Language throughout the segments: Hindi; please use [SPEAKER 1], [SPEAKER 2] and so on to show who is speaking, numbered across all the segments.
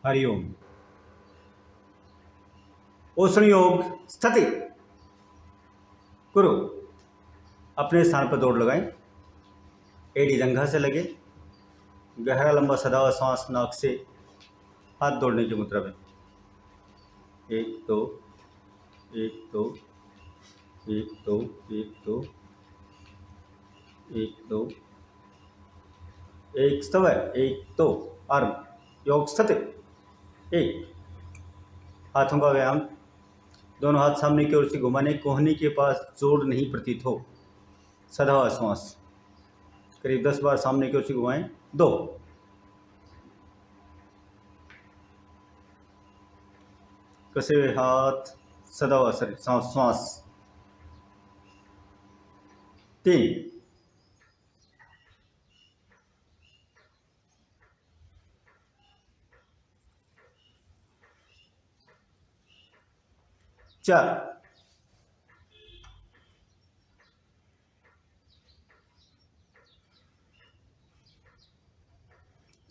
[SPEAKER 1] हरिओम। ओसण योग स्थिति। करो। अपने स्थान पर दौड़ लगाएं। एडी जंघा से लगे। गहरा लंबा सदा हुआ सांस नाक से। हाथ दौड़ने की मुद्रा में। एक दो, एक दो, एक दो, एक दो, एक दो, एक स्तव, एक दो। आर्म योग स्थिति। एक, हाथों का व्यायाम। दोनों हाथ सामने की ओर से घुमाने। कोहनी के पास जोड़ नहीं प्रतीत हो। सदा हुआ श्वास करीब 10 बार सामने की ओर से घुमाएं। 2, कसे हुए हाथ, सदा हुआ शरीर, श्वास। 3, 4,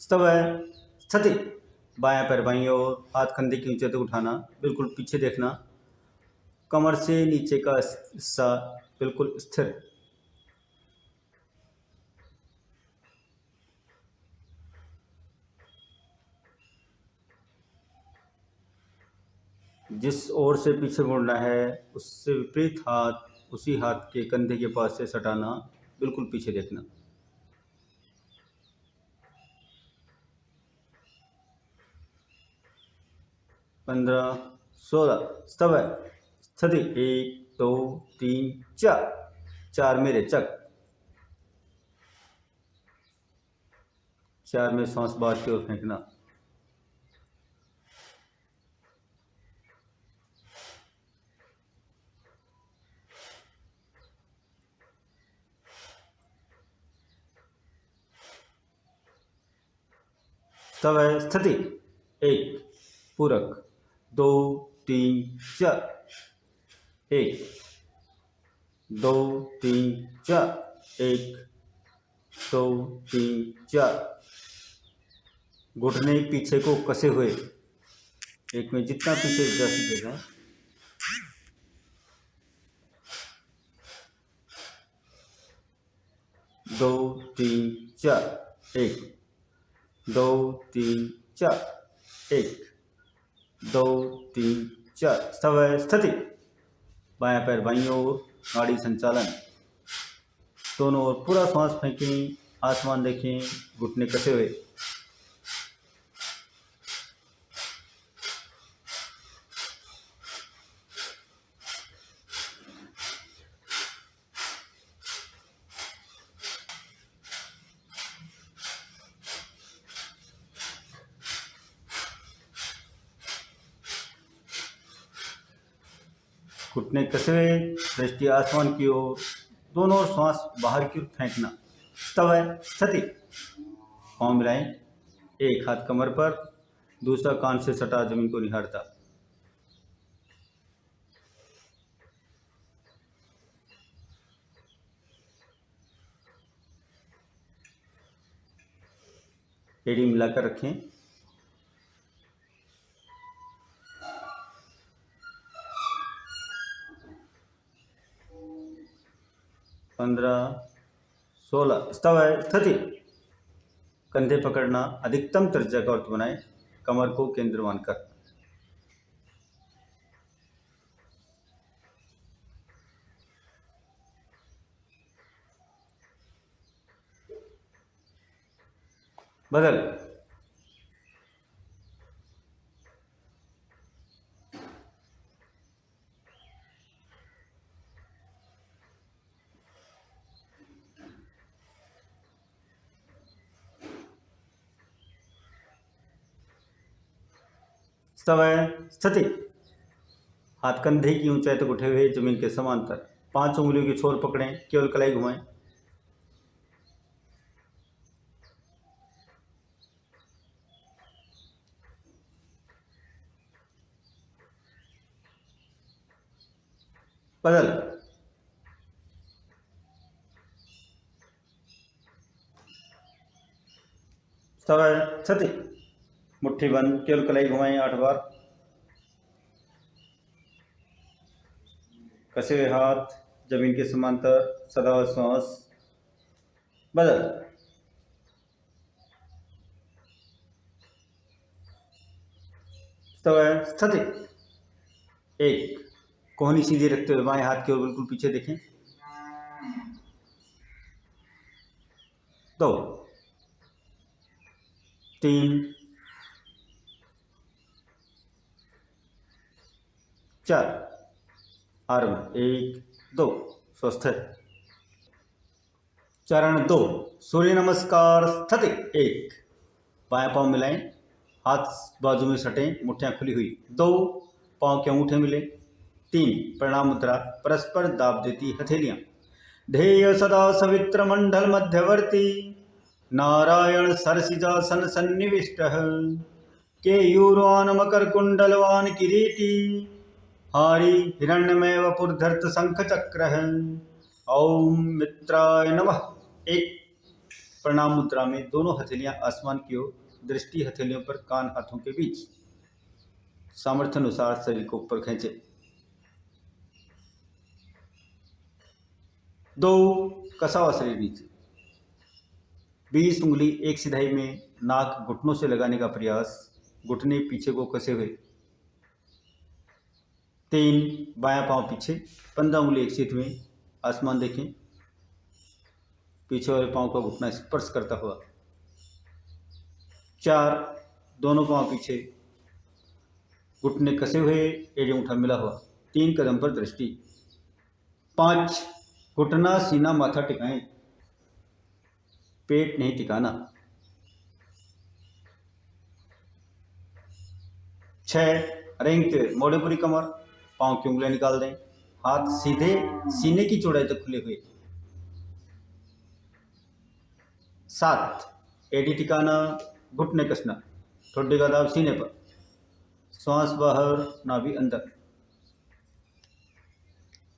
[SPEAKER 1] स्तव स्थिति। बायां पैर बाईं ओर, हाथ कंधे के ऊंचे तक उठाना, बिल्कुल पीछे देखना। कमर से नीचे का हिस्सा बिल्कुल स्थिर। जिस ओर से पीछे मुड़ना है उससे विपरीत हाथ उसी हाथ के कंधे के पास से सटाना, बिल्कुल पीछे देखना। 15, 16, स्तव स्थिति। 1, 2, 3, 4। 4 में रेचक। 4 में सांस बाहर की ओर फेंकना। स्तव स्थिति। 1, पूरक। 2, 3, 4। 1, 2, 3, 4। 1, 2, 3, 4। घुटने पीछे को कसे हुए। एक में जितना पीछे जा सकेगा। 2, 3, 4। 1, 2, 3, 4। 1, 2, 3, 4। स्तव स्थिति। बायां पैर बाईं ओर, नाड़ी संचालन। दोनों ओर पूरा श्वास फेंकें, आसमान देखें, घुटने कसे हुए। घुटने कसे हुए, दृष्टि आसमान की ओर, दोनों ओर श्वास बाहर की ओर फेंकना। स्तव स्थिति। पाँव मिलाएं। एक हाथ कमर पर, दूसरा कान से सटा जमीन को निहारता। एड़ी मिलाकर रखें। पंद्रह, 16। स्तव स्थिति। कंधे पकड़ना, अधिकतम त्रिज्या का अर्थ बनाएं, कमर को केंद्र मानकर। बदल। स्तव स्थिति। हाथ कंधे की ऊंचाई तक उठे हुए, जमीन के समांतर। 5 उंगलियों की छोर पकड़ें, केवल कलाई घुमाएं। बदल। स्तव स्थिति। मुट्ठी बंद, केवल कलाई घुमाएं 8 बार। कसे हुए हाथ जमीन के समांतर, सदा श्वास बदल। स्थिति। 1, कोहनी सीधी रखते हुए बाएं हाथ की ओर बिल्कुल पीछे देखें। 2, 3, 4, आर्म 1, 2, स्वस्थ है। चरण 2, सूर्य नमस्कार। स्थिति। 1, बाएं पांव मिलाएं, हाथ बाजू में सटें, मुट्ठियां खुली हुई। 2, पांव के अंगूठे मिले। 3, प्रणाम मुद्रा, परस्पर दाब देती हथेलियां। ध्येय सदा सवित्र मंडल मध्यवर्ती, नारायण सरसिजासन सन्निविष्ट। केयूरवान मकर कुंडलवान किरीटी, हारी हिरण्यमय वपुर्धर्त शंख चक्र। ओम मित्राय नमः। 1, प्रणाम मुद्रा में दोनों हथेलियां आसमान की ओर, दृष्टि हथेलियों पर, कान हाथों के बीच। सामर्थ्य अनुसार शरीर को ऊपर खींचे। 2, कसा हुआ शरीर नीचे। 20 उंगली एक सिधाई में, नाक घुटनों से लगाने का प्रयास, घुटने पीछे को कसे हुए। 3, बायां पांव पीछे, 15 उंगली एक सीध में, आसमान देखें, पीछे वाले पांव का घुटना स्पर्श करता हुआ। 4, दोनों पांव पीछे, घुटने कसे हुए, एड़ी अंगूठा मिला हुआ। 3 कदम पर दृष्टि। 5, घुटना सीना माथा टिकाएं, पेट नहीं टिकाना। 6, रेंगते मोड़े पूरी कमर, पांव की उंगलियां निकाल दें, हाथ सीधे सीने की चौड़ाई तक खुले हुए। 7, एडी टिकाना, घुटने कसना, ठोडी का दाब सीने पर, श्वास बाहर, नाभि अंदर।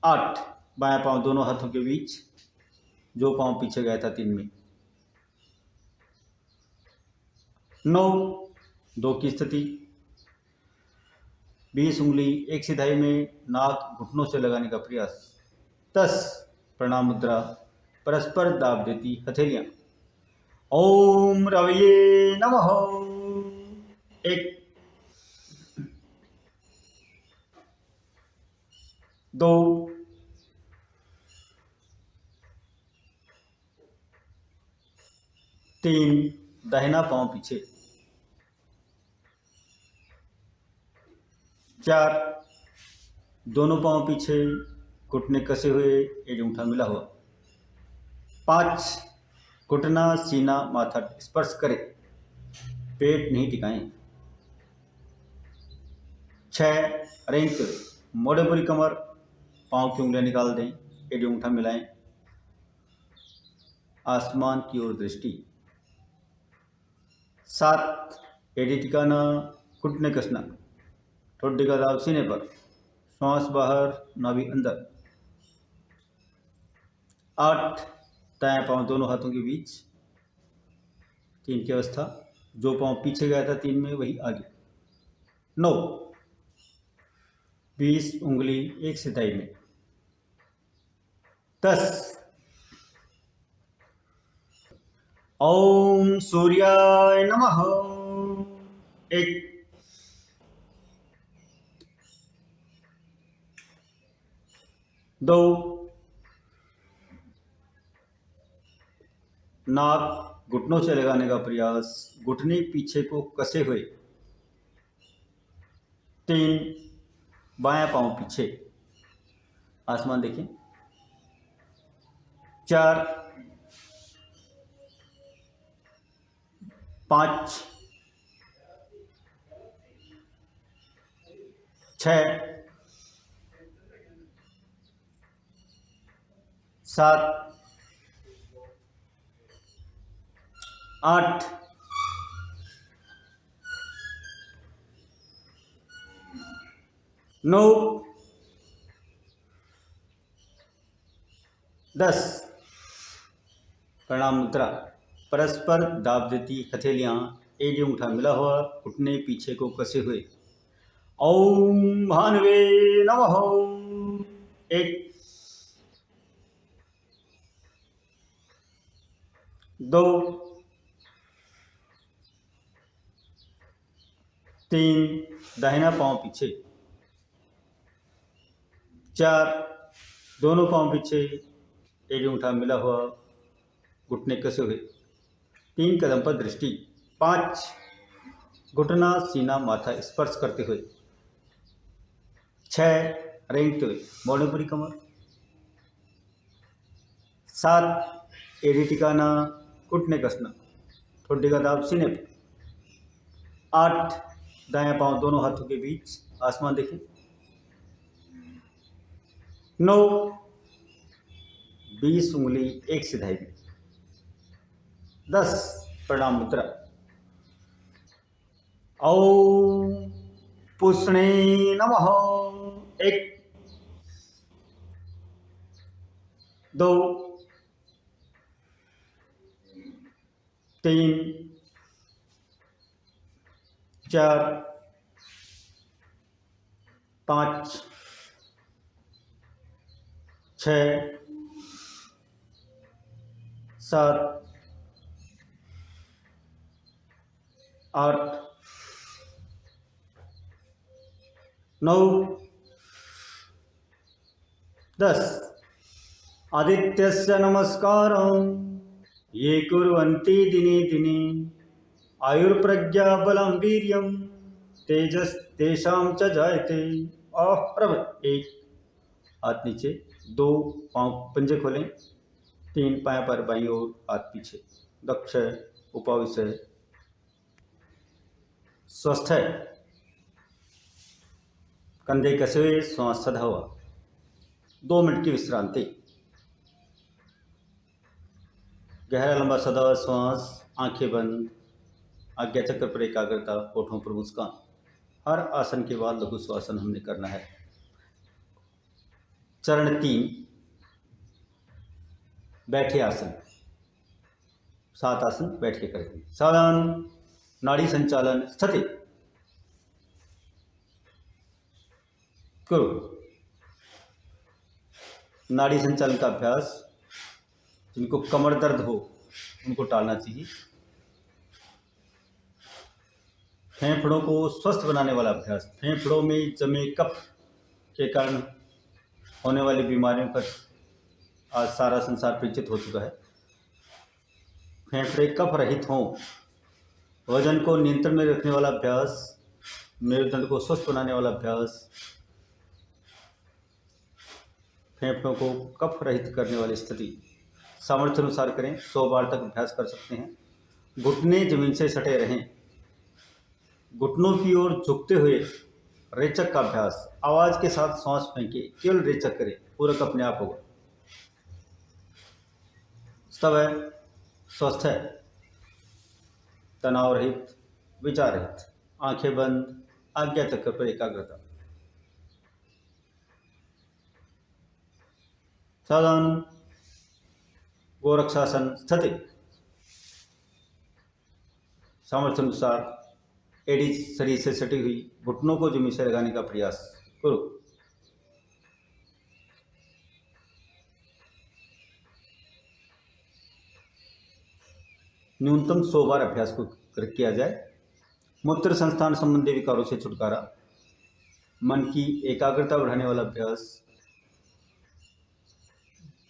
[SPEAKER 1] 8, बायां पांव दोनों हाथों के बीच, जो पांव पीछे गया था 3 में। 9, 2 की स्थिति। 20 उंगली एक सिधाई में, नाक घुटनों से लगाने का प्रयास। 10, प्रणाम मुद्रा, परस्पर दाब देती हथेलियां। ओम रवये नमः। 1, 2, 3, दाहिना पांव पीछे। 4, दोनों पांव पीछे, घुटने कसे हुए, एड़ी अंगूठा मिला हुआ। 5, घुटना सीना माथा स्पर्श करे, पेट नहीं टिकाएं। 6, रेंगते मोड़े पूरी कमर, पांव की उंगलियां निकाल दें, एड़ी अंगूठा मिलाएं, आसमान की ओर दृष्टि। 7, एड़ी टिकाना, घुटने कसना, ठोडी का दाब सीने पर, श्वास बाहर, नाभि अंदर। 8, दायां पांव दोनों हाथों के बीच, 3 की अवस्था, जो पांव पीछे गया था 3 में वही आगे। 9, 20 उंगली एक सिधाई में। 10, ओम सूर्याय नमः। 1, 2, नाक घुटनों से लगाने का प्रयास, घुटने पीछे को कसे हुए। 3, बायां पांव पीछे, आसमान देखें। 4, 5, 6, 7, 8, 9, 10, प्रणाम मुद्रा, परस्पर दाब देती हथेलियां एडी अंगूठा मिला हुआ, घुटने पीछे को कसे हुए। ओम भानुवे नमः। 1 2 3, दाहिना पांव पीछे। 4, दोनों पांव पीछे, एडी अंगूठा मिला हुआ, घुटने कसे हुए। 3 कदम पर दृष्टि। 5, घुटना सीना माथा स्पर्श करते हुए। 6, रेंगते हुए मोड़ने पूरी कमर। 7, एडी टिकाना, घुटने कसना, ठोडी का दाब सीने पर। 8, दायां पांव दोनों हाथों के बीच, आसमान देखें। 9, 20 उंगली एक सिधाई में। 10, प्रणाम मुद्रा। ओम पुष्णे नमः। 1 2 3 4 5 6 7 8 9 10। आदित्यस्य नमस्कारं ये कुर्वन्ति दिने दिने आयुर्प्रज्ञा बलं वीर्यं तेजस्तेषां च जायते। और 1, हाथ नीचे, 2 पांव पंजे खोलें, 3 पाए पर बाईं ओर, हाथ पीछे। दक्ष उपाविशय स्वस्थ है, कंधे कसे हुए, श्वास सधा हुआ। 2 मिनट की विश्रांति। गहरा लंबा सदा हुआ श्वास, आंखें बंद, आज्ञा चक्र पर एकाग्रता, होठों पर मुस्कान। हर आसन के बाद लघु श्वासन हमने करना है। चरण 3, बैठे आसन। 7 आसन बैठ के करेंगे। सावधान, नाड़ी संचालन स्थिति करो। नाड़ी संचालन का अभ्यास, जिनको कमर दर्द हो उनको टालना चाहिए। फेफड़ों को स्वस्थ बनाने वाला अभ्यास। फेफड़ों में जमे कफ के कारण होने वाली बीमारियों का आज सारा संसार परिचित हो चुका है। फेफड़े कफ रहित हों, वजन को नियंत्रण में रखने वाला अभ्यास, मेरुदंड को स्वस्थ बनाने वाला अभ्यास, फेफड़ों को कफ रहित करने वाली स्थिति सामर्थ्य अनुसार करें। 100 बार तक अभ्यास कर सकते हैं। घुटने जमीन से सटे रहें। घुटनों की ओर झुकते हुए रेचक का अभ्यास। आवाज के साथ सांस फेंके, केवल रेचक करें, पूरक अपने आप होगा। सब है, स्वस्थ है, तनाव रहित, विचार रहित, आंखें बंद, आज्ञा चक्र पर एकाग्रता। सावधान, गोरक्षासन स्थिति। सामर्थ्य अनुसार एडी शरीर से सटी हुई, घुटनों को जमीन से लगाने का प्रयास करो। न्यूनतम 100 बार अभ्यास को किया जाए। मूत्र संस्थान संबंधी विकारों से छुटकारा, मन की एकाग्रता बढ़ाने वाला अभ्यास,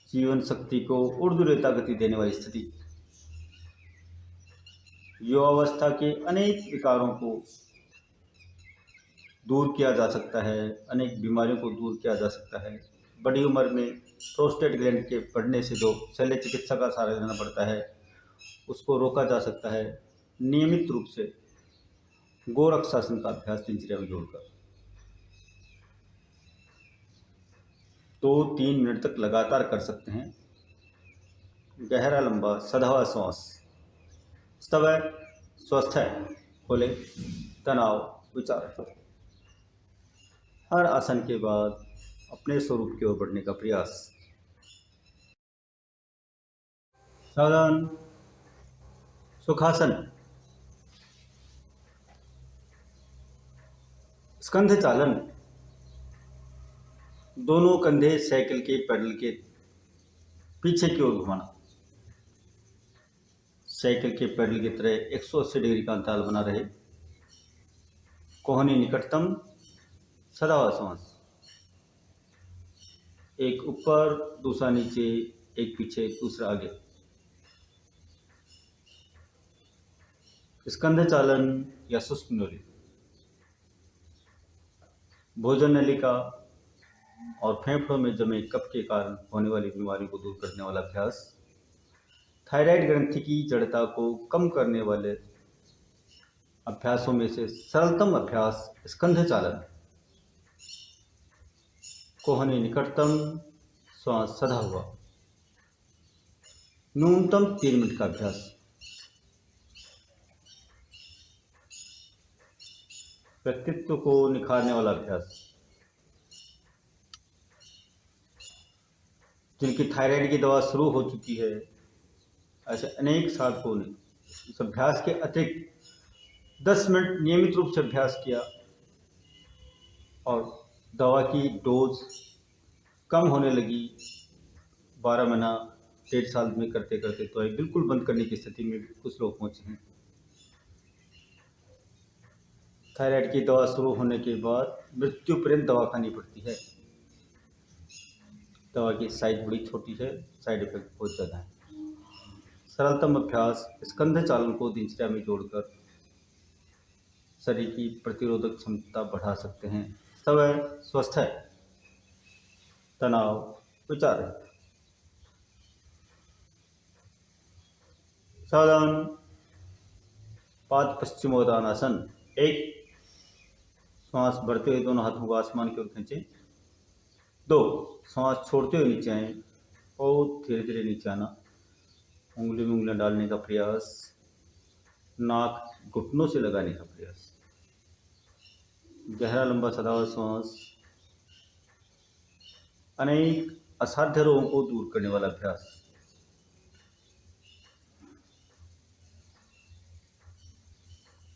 [SPEAKER 1] जीवन शक्ति को ऊर्ध्वरेता गति देने वाली स्थिति, युवावस्था के अनेक विकारों को दूर किया जा सकता है, अनेक बीमारियों को दूर किया जा सकता है। बड़ी उम्र में प्रोस्टेट ग्लैंड के बढ़ने से जो शल्य चिकित्सा का सहारा लेना पड़ता है, उसको रोका जा सकता है नियमित रूप से गोरक्षासन का अभ्यास दिनचर्या में जोड़कर। 2-3 मिनट तक लगातार कर सकते हैं। गहरा लंबा सधा हुआ श्वास। सब है, स्वस्थ है, खोले, तनाव, विचार। हर आसन के बाद अपने स्वरूप की ओर बढ़ने का प्रयास। सावधान, सुखासन। स्कंध चालन, दोनों कंधे साइकिल के पैडल के पीछे की ओर घुमाना। साइकिल के पैडल की तरह 180 डिग्री का अंतराल बना रहे। कोहनी निकटतम, सदाहवा श्वास, एक ऊपर, दूसरा नीचे, एक पीछे, दूसरा आगे। स्कंध चालन या शुष्क नली, भोजन नलिका और फेफड़ों में जमे कफ के कारण होने वाली बीमारी को दूर करने वाला अभ्यास। थायराइड ग्रंथि की जड़ता को कम करने वाले अभ्यासों में से सरलतम अभ्यास स्कंध चालन। कोहनी निकटतम, श्वास सदा हुआ, न्यूनतम 3 मिनट का अभ्यास। व्यक्तित्व को निखारने वाला अभ्यास, जिनकी थायराइड की दवा शुरू हो चुकी है, ऐसे अनेक साधकों ने इस अभ्यास के अतिरिक्त 10 मिनट नियमित रूप से अभ्यास किया और दवा की डोज कम होने लगी। 12 महीना 1.5 साल में करते करते तो बिल्कुल बंद करने की स्थिति में कुछ लोग पहुंचे हैं। थायराइड की दवा शुरू होने के बाद मृत्यु पर्यंत दवा खानी पड़ती है। दवा की साइज बड़ी छोटी है, साइड इफेक्ट बहुत ज़्यादा है। सरलतम अभ्यास स्कंध चालन को दिनचर्या में जोड़कर शरीर की प्रतिरोधक क्षमता बढ़ा सकते हैं। समय स्वस्थ है, तनाव विचार है। सावधान, पाद पश्चिमोत्तानासन। एक, श्वास भरते हुए दोनों हाथों को आसमान की ओर खींचें। 2, श्वास छोड़ते हुए नीचे आए और धीरे धीरे नीचे आना। उंगली में उंगलियां डालने का प्रयास, नाक घुटनों से लगाने का प्रयास। गहरा लंबा सदाहवा श्वास, अनेक असाध्य रोगों को दूर करने वाला अभ्यास।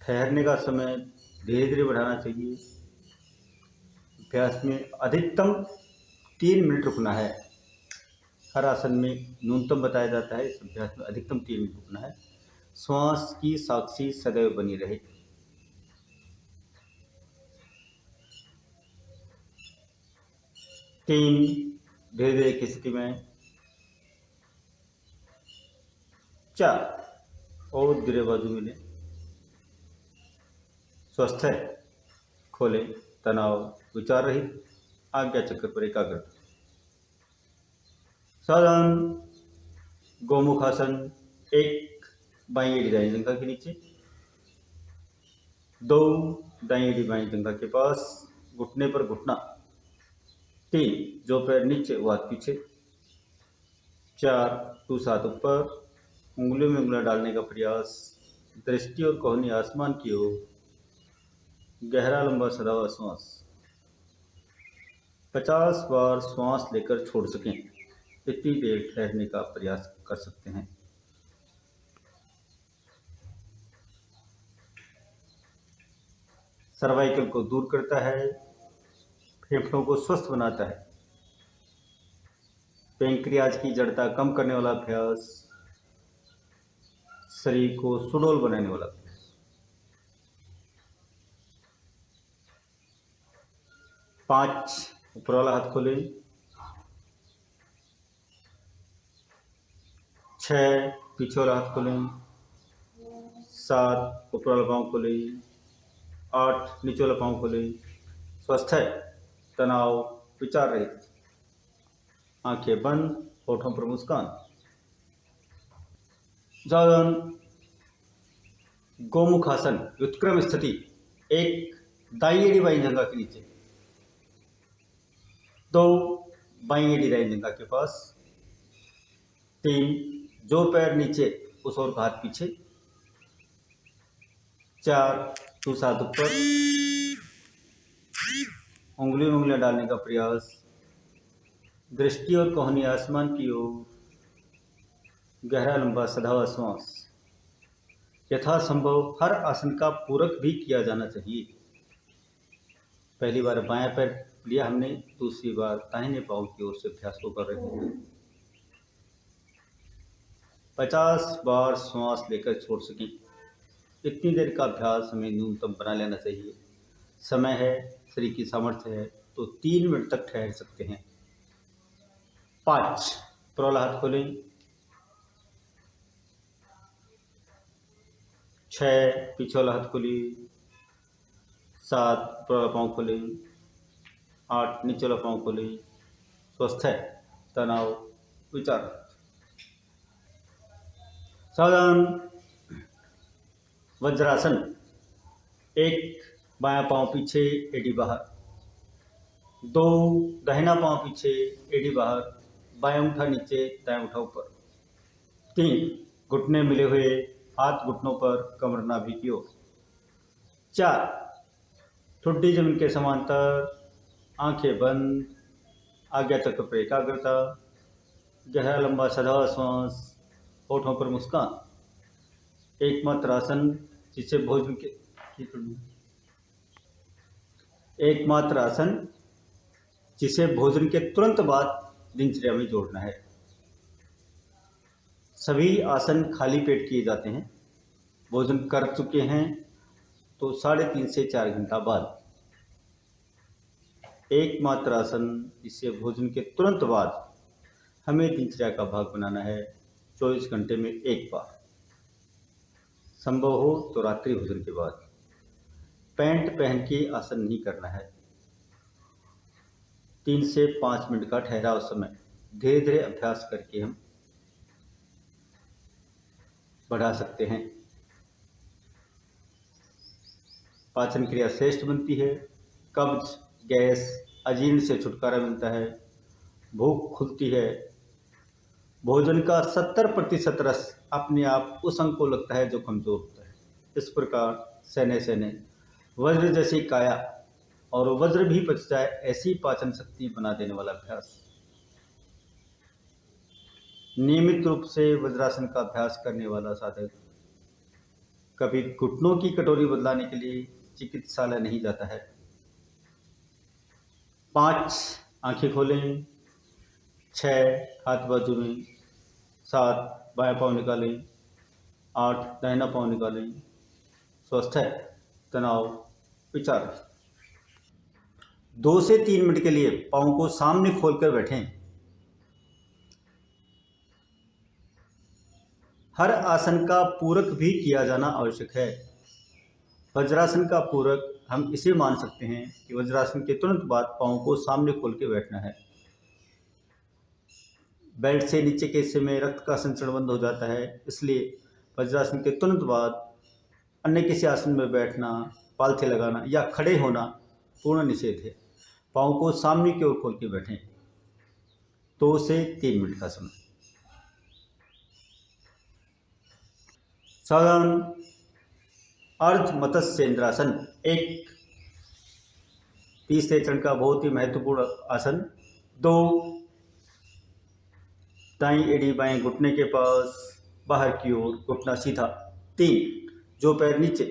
[SPEAKER 1] ठहरने का समय धीरे धीरे बढ़ाना चाहिए। अभ्यास में अधिकतम 3 मिनट रुकना है। हर आसन में न्यूनतम बताया जाता है, इस अभ्यास में अधिकतम 3 मिनट रुकना है। श्वास की साक्षी सदैव बनी रहे। तीन, धीरे धीरे की स्थिति में। 4, और धीरे बाजू मिले। स्वस्थ है, खोले, तनाव विचार रहित, आज्ञा चक्र पर एकाग्रता। साधारण गोमुखासन। 1, बाई एड़ी दाई जंघा के नीचे। 2, दाई एड़ी बाई जंघा के पास, घुटने पर घुटना। 3, जो पैर नीचे वो हाथ पीछे। 4, दूसरा हाथ ऊपर, उंगलियों में उंगलियां डालने का प्रयास। दृष्टि और कोहनी आसमान की ओर। गहरा लंबा सदाहवा श्वास। 50 बार श्वास लेकर छोड़ सकें, इतनी देर ठहरने का प्रयास कर सकते हैं। सर्वाइकल को दूर करता है, फेफड़ों को स्वस्थ बनाता है। पेंक्रियाज की जड़ता कम करने वाला अभ्यास, शरीर को सुडौल बनाने वाला अभ्यास। 5, ऊपर वाला हाथ खोलें। 6, पीछे वाला हाथ खोलें। 7, ऊपर वाला पाँव खोलें। 8, नीचे वाला पाँव खोलें। स्वस्थ है, तनाव विचार रहित, आंखें बंद, होठों पर मुस्कान। सावधान, गोमुखासन, व्युत्क्रम स्थिति। 1, दाई एड़ी बाई जंघा के नीचे। 2, बाई एड़ी दाई जंघा के पास। 3, जो पैर नीचे उस ओर का हाथ पीछे। 4, दूसरा हाथ ऊपर, उंगली में उंगलियां डालने का प्रयास। दृष्टि और कोहनी आसमान की ओर। गहरा लंबा सदाहवा श्वास। यथासंभव हर आसन का पूरक भी किया जाना चाहिए। पहली बार बायां पैर लिया हमने, दूसरी बार दाहिने पाँव की ओर से अभ्यास को कर रहे हैं। 50 बार श्वास लेकर छोड़ सकें, इतनी देर का अभ्यास हमें न्यूनतम बना लेना चाहिए। समय है, शरीर की सामर्थ्य है तो 3 मिनट तक ठहर सकते हैं। 5 ऊपर हाथ खोलें। 6 पीछे वाला हाथ खोलिए। 7 ऊपर वाला पाँव खोलें। 8 नीचे वाला पाँव खोलें। स्वस्थ है, तनाव, विचार। सावधान। वज्रासन। 1 बायां पाँव पीछे, एडी बाहर। 2 दाहिना पाँव पीछे, एडी बाहर, बायां अंगूठा नीचे, दायां अंगूठा ऊपर। 3 घुटने मिले हुए, हाथ घुटनों पर, कमर नाभि की ओर। 4 ठुड्डी जमीन के समांतर, आंखें बंद, आज्ञा चक्र पर एकाग्रता, गहरा लंबा सधा श्वास, होठों पर मुस्कान। एकमात्र आसन जिसे भोजन के एकमात्र आसन जिसे भोजन के तुरंत बाद दिनचर्या में जोड़ना है। सभी आसन खाली पेट किए जाते हैं। भोजन कर चुके हैं तो 3.5 से 4 घंटा बाद। एकमात्र आसन जिसे भोजन के तुरंत बाद हमें दिनचर्या का भाग बनाना है, 24 घंटे में एक बार, संभव हो तो रात्रि भोजन के बाद। पैंट पहन के आसन नहीं करना है। 3 से 5 मिनट का ठहराव समय धीरे धीरे अभ्यास करके हम बढ़ा सकते हैं। पाचन क्रिया श्रेष्ठ बनती है। कब्ज, गैस, अजीर्ण से छुटकारा मिलता है। भूख खुलती है। भोजन का 70% रस अपने आप उस अंग को लगता है जो कमजोर होता है। इस प्रकार सहने सहने वज्र जैसी काया और वज्र भी पच जाए, ऐसी पाचन शक्ति बना देने वाला अभ्यास। नियमित रूप से वज्रासन का अभ्यास करने वाला साधक कभी घुटनों की कटोरी बदलाने के लिए चिकित्सालय नहीं जाता है। 5 आंखें खोलें। 6 हाथ बाजू में। 7 बायां पाँव निकालें। 8 दाहिना पाँव निकालें। स्वस्थ है, तनाव, विचार। 2 से 3 मिनट के लिए पाँव को सामने खोलकर बैठें। हर आसन का पूरक भी किया जाना आवश्यक है। वज्रासन का पूरक हम इसे मान सकते हैं कि वज्रासन के तुरंत बाद पाँव को सामने खोल के बैठना है। बेल्ट से नीचे के हिस्से में रक्त का संचरण बंद हो जाता है, इसलिए वज्रासन के तुरंत बाद अन्य किसी आसन में बैठना, पालथे लगाना या खड़े होना पूर्ण निषेध है। पाँव को सामने की ओर खोल के बैठें। 2 से 3 मिनट का समय। सावधान। अर्ध मत्स्येंद्रासन, एक तीसरे चरण का बहुत ही महत्वपूर्ण आसन। 2 दाईं एड़ी बाएं घुटने के पास, बाहर की ओर, घुटना सीधा। 3 जो पैर नीचे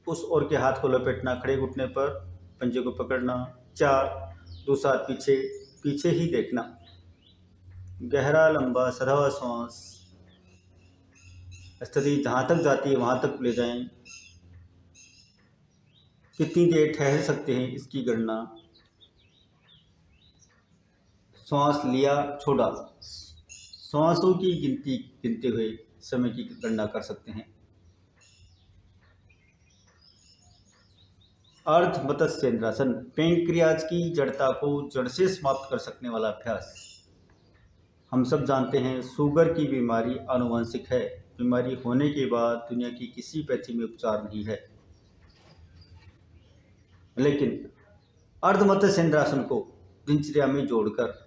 [SPEAKER 1] उस ओर के हाथ को लपेटना, खड़े घुटने पर पंजे को पकड़ना। 4 दूसरा हाथ पीछे, पीछे ही देखना। गहरा लंबा सधा श्वास, स्थिति जहाँ तक जाती है वहाँ तक ले जाएं। कितनी देर ठहर सकते हैं इसकी गणना श्वास लिया छोड़ा, श्वासों की गिनती गिनते हुए समय की गणना कर सकते हैं। अर्ध मत्स्येंद्रासन, पैंक्रियाज की जड़ता को जड़ से समाप्त कर सकने वाला अभ्यास। हम सब जानते हैं शुगर की बीमारी आनुवंशिक है। बीमारी होने के बाद दुनिया की किसी पैथी में उपचार नहीं है, लेकिन अर्ध मत्स्येंद्रासन को दिनचर्या में जोड़कर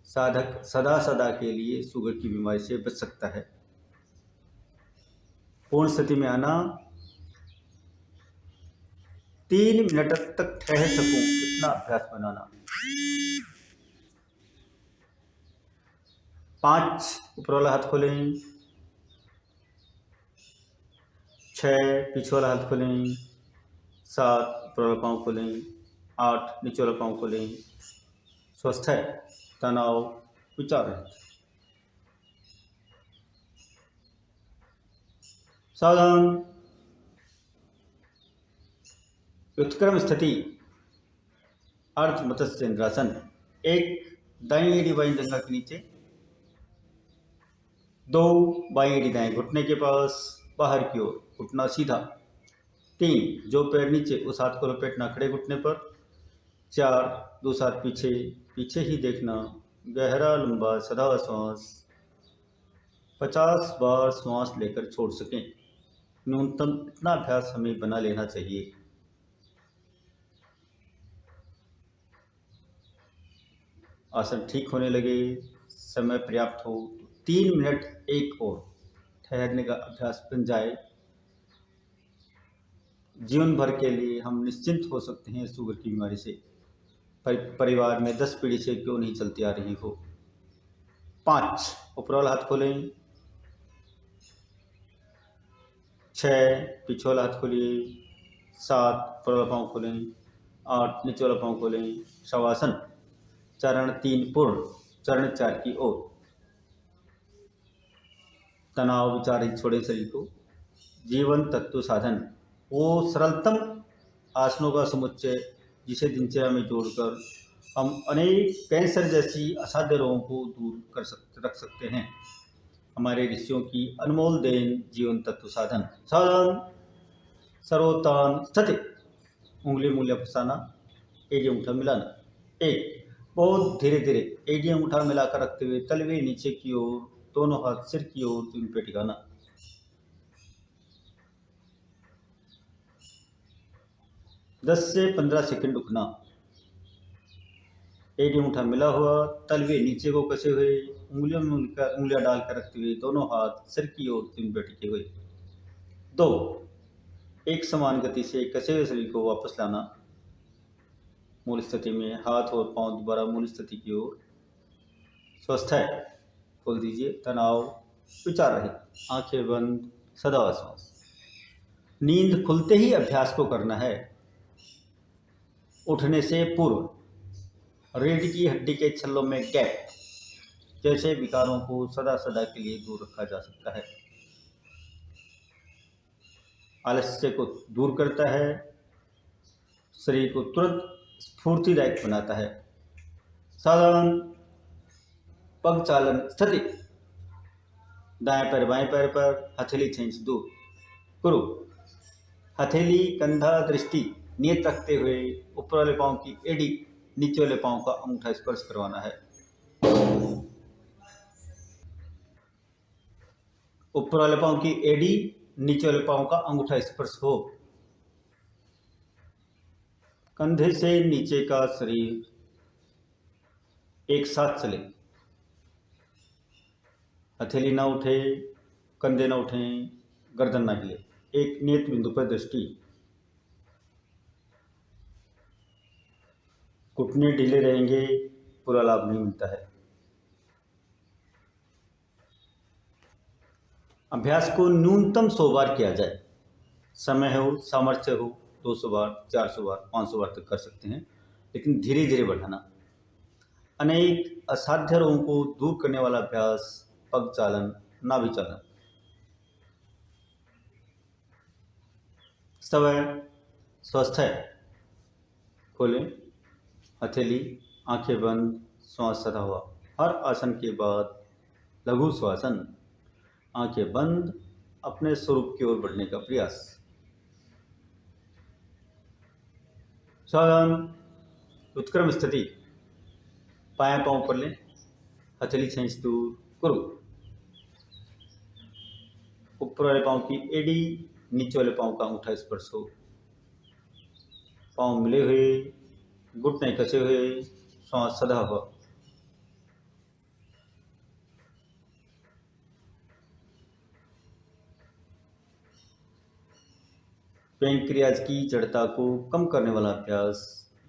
[SPEAKER 1] साधक सदा सदा के लिए शुगर की बीमारी से बच सकता है। पूर्ण स्थिति में आना, 3 मिनट तक ठहर सकूं इतना अभ्यास बनाना। 5 ऊपर वाला हाथ खोलें। 6 पीछे वाला हाथ खोलें। 7 ऊपर वाला पाँव खोलें। 8 नीचे वाले पाँव खोलें, स्वस्थ है, तनाव विचार रहित। सावधान, उत्क्रम स्थिति, अर्ध मत्स्य इंद्रासन। एक दाईं एड़ी बाईं जंघा के नीचे, 2 बाईं एड़ी दाएं घुटने के पास, बाहर की ओर, घुटना सीधा। 3 जो पैर नीचे उस हाथ को लपेटना खड़े घुटने पर। 4 दूसरा हाथ पीछे, पीछे ही देखना, गहरा लंबा सदा श्वास 50 बार श्वास लेकर छोड़ सकें। न्यूनतम इतना अभ्यास हमें बना लेना चाहिए। आसन ठीक होने लगे, समय पर्याप्त हो तो 3 मिनट एक और ठहरने का अभ्यास बन जाए, जीवन भर के लिए हम निश्चिंत हो सकते हैं शुगर की बीमारी से। परिवार में 10 पीढ़ी से क्यों नहीं चलती आ रही हो। 5 ऊपर वाला हाथ खोलें, 6 पीछे वाला हाथ खोलिए, 7 ऊपर वाला पाँव खोलें, 8 नीचे वाला पाँव खोलें, शवासन। चरण 3 पूर्ण, चरण 4 की ओर। तनाव विचार छोड़े शरीर को। जीवन तत्व साधन, वो सरलतम आसनों का समुच्चय जिसे दिनचर्या में जोड़कर हम अनेक कैंसर जैसी असाध्य रोगों को दूर रख सकते हैं। हमारे ऋषियों की अनमोल देन जीवन तत्व साधन। साधन सर्वोत्थान स्थिति, उंगली मूल्य फंसाना, एड़ी अंगूठा मिलाना। 1 बहुत धीरे धीरे एड़ी अंगूठा मिलाकर रखते हुए तलवे नीचे की ओर, दोनों हाथ सिर की ओर जमीन पे टिकाना। 10 से 15 सेकंड रुकना। एड़ी अंगूठा मिला हुआ, तलवे नीचे को कसे हुए, उंगलियों में उंगलियां डालकर रखते हुए दोनों हाथ सिर की ओर जमीन पे टिके हुए। 2 एक समान गति से कसे हुए शरीर को वापस लाना। मूल स्थिति में, हाथ और पांव दोबारा मूल स्थिति की ओर। स्वस्थ है, खोल दीजिए, तनाव विचार रहित, आंखें बंद, सदा श्वास। नींद खुलते ही अभ्यास को करना है। उठने से पूर्व रीढ़ की हड्डी के छल्लों में गैप जैसे विकारों को सदा सदा के लिए दूर रखा जा सकता है। आलस्य को दूर करता है, शरीर को तुरंत स्फूर्तिदायक बनाता है। साधारण पग चालन स्थिति, दाएं पैर बाएं पैर पर, हथेली 6 इंच दूर। करो, हथेली कंधा दृष्टि नियत रखते हुए ऊपर वाले पांव की एड़ी नीचे वाले पांव का अंगूठा स्पर्श करवाना है। ऊपर वाले पांव की एड़ी नीचे वाले पांव का अंगूठा स्पर्श हो। कंधे से नीचे का शरीर एक साथ चले, हथेली ना उठे, कंधे ना उठें, गर्दन ना हिले, एक नियत बिंदु पर दृष्टि। घुटने ढीले रहेंगे, पूरा लाभ नहीं मिलता है। अभ्यास को न्यूनतम 100 बार किया जाए। समय हो, सामर्थ्य हो, 200 बार, 400 बार, 500 बार तक कर सकते हैं, लेकिन धीरे धीरे बढ़ाना। अनेक असाध्य रोगों को दूर करने वाला अभ्यास पग चालन, नाभि चालन। समय स्वस्थ है, खोलें, हथेली, आंखें बंद, श्वास सदा हुआ। हर आसन के बाद लघु श्वासन, आंखें बंद, अपने स्वरूप की ओर बढ़ने का प्रयास। सावधान, उत्क्रम स्थिति, बाएं पांव पर लें, हथेली 6 इंच दूर। करो, ऊपर वाले पांव की एड़ी नीचे वाले पांव का अंगूठा स्पर्श हो। पांव मिले हुए, घुटने कसे हुए, श्वास सदा हुआ। पैंक्रियाज की जड़ता को कम करने वाला अभ्यास,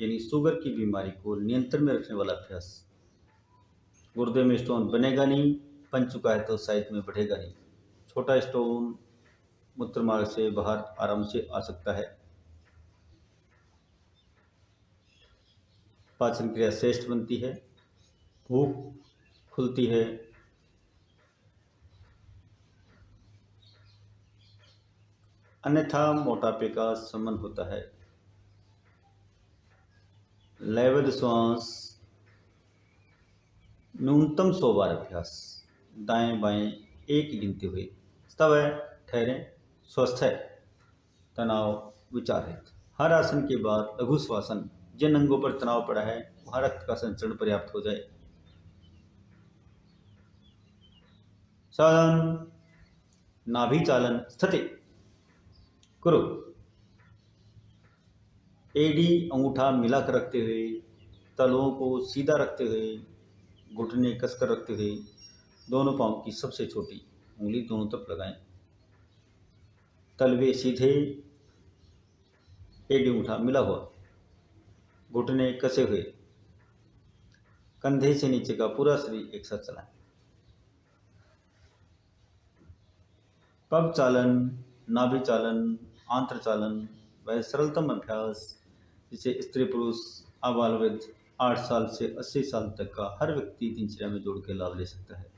[SPEAKER 1] यानी शुगर की बीमारी को नियंत्रण में रखने वाला अभ्यास। गुर्दे में स्टोन बनेगा नहीं, बन चुका है तो साइज में बढ़ेगा नहीं। छोटा स्टोन मूत्र मार्ग से बाहर आराम से आ सकता है। पाचन क्रिया श्रेष्ठ बनती है, भूख खुलती है, अन्यथा मोटापे का शमन होता है। लयबद्ध श्वास, न्यूनतम 100 बार अभ्यास, दाएं बाएं एक गिनते हुए। तब है, ठहरें, स्वस्थ है, तनाव विचार रहित। हर आसन के बाद लघु श्वासन, जिन अंगों पर तनाव पड़ा है वहां रक्त का संचरण पर्याप्त हो जाए। सावधान, नाभि चालन स्थिति करो। एडी अंगूठा मिलाकर रखते हुए, तलुओं को सीधा रखते हुए, घुटने कसकर रखते हुए, दोनों पांव की सबसे छोटी उंगली दोनों तरफ लगाएं। तलवे सीधे, एडी अंगूठा मिला हुआ, घुटने कसे हुए, कंधे से नीचे का पूरा शरीर एक साथ चलाएं। पग चालन, नाभि चालन, आंत्र चालन वह सरलतम अभ्यास जिसे स्त्री पुरुष आबाल वृद्ध 8 साल से 80 साल तक का हर व्यक्ति दिनचर्या में जोड़ के लाभ ले सकता है।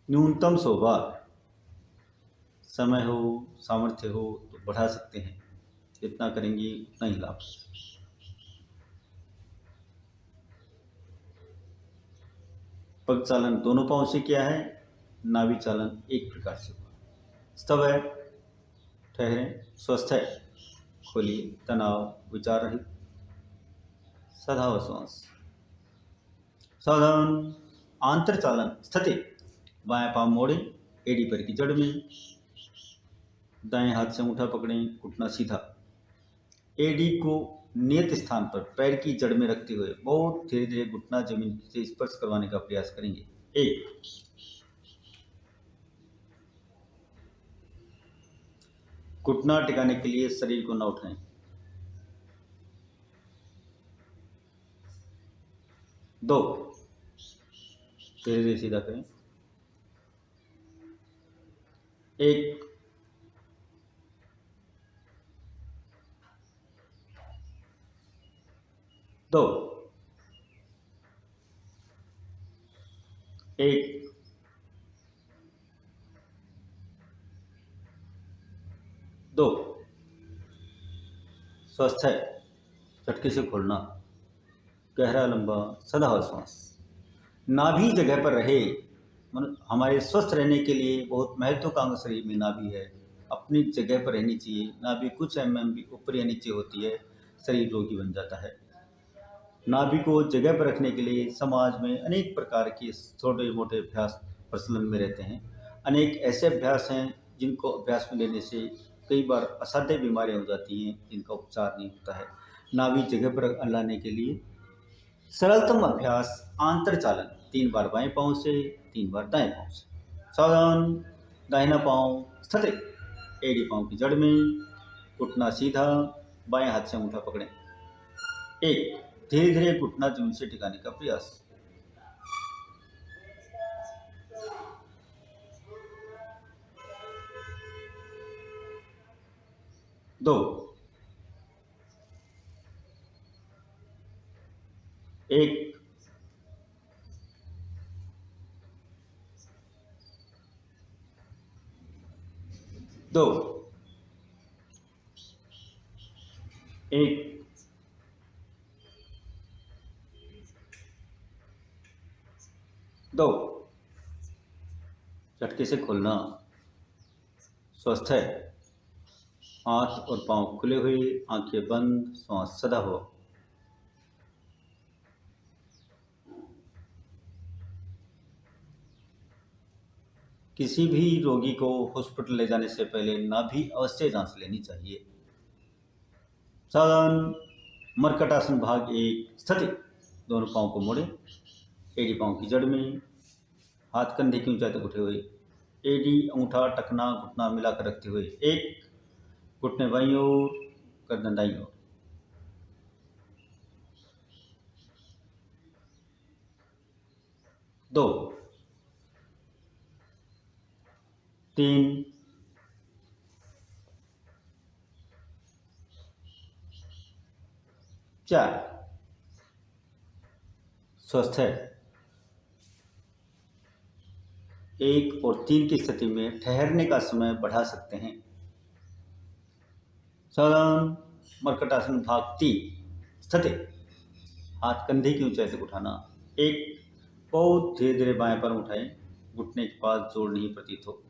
[SPEAKER 1] न्यूनतम 100 बार। समय हो, सामर्थ्य हो तो बढ़ा सकते हैं, जितना करेंगे उतना ही लाभ। पग चालन दोनों पांव से किया है, नाभि चालन एक प्रकार से हुआ। स्तव है, ठहरें, स्वस्थ है, खोलिए, तनाव विचार रहित, सदा श्वास। सावधान, आंतर चालन स्थिति, बाएं पांव मोड़े, एड़ी पैर की जड़ में, दाएं हाथ से अंगूठा पकड़ें, घुटना सीधा, एडी को नियत स्थान पर पैर की जड़ में रखते हुए बहुत धीरे धीरे घुटना जमीन से स्पर्श करवाने का प्रयास करेंगे। 1, घुटना टिकाने के लिए शरीर को न उठाएं। 2, धीरे धीरे सीधा करें। 1, 2, 1, 2। स्वस्थ है, झटके से खोलना, गहरा लंबा सदा श्वास। नाभि जगह पर रहे, हमारे स्वस्थ रहने के लिए बहुत महत्वाकांक्षी शरीर में नाभि है, अपनी जगह पर रहनी चाहिए। नाभि कुछ mm भी ऊपर या नीचे होती है, शरीर रोगी बन जाता है। नाभि को जगह पर रखने के लिए समाज में अनेक प्रकार के छोटे मोटे अभ्यास प्रचलन में रहते हैं। अनेक ऐसे अभ्यास हैं जिनको अभ्यास में लेने से कई बार असाध्य बीमारियां हो जाती हैं, जिनका उपचार नहीं होता है। नाभि जगह पर लाने के लिए सरलतम अभ्यास आंतर चालन, 3 बार बाएं पांव से, 3 बार दाएं पांव से। सावधान, दाहिना पांव स्थिर, एड़ी पांव की जड़ में, घुटना सीधा, बाएं हाथ से अंगूठा पकड़ें। 1, धीरे धीरे घुटना जमीन से टिकाने का प्रयास। 2, 1, 2, 1, 2। झटके से खोलना, स्वस्थ है, हाथ और पांव खुले हुए, आंखें बंद, श्वास सदा हो। किसी भी रोगी को हॉस्पिटल ले जाने से पहले नाभि अवश्य जांच लेनी चाहिए। सावधान, मरकटासन भाग 1 स्थिति, दोनों पांव को मोड़े, एडी पांव की जड़ में, हाथ कंधे की ऊंचाई तक उठे हुए, एडी अंगूठा टखना घुटना मिलाकर रखते हुए। 1, घुटने बाईं ओर, गर्दन दाईं ओर। 2, 3, 4 स्वस्थ है। 1 और 3 की स्थिति में ठहरने का समय बढ़ा सकते हैं। साधारण मर्कटासन भाग 3 स्थिति। हाथ कंधे की ऊंचाई तक उठाना। 1 बहुत धीरे धीरे बाएं पर उठाएं, घुटने के पास जोर नहीं प्रतीत हो।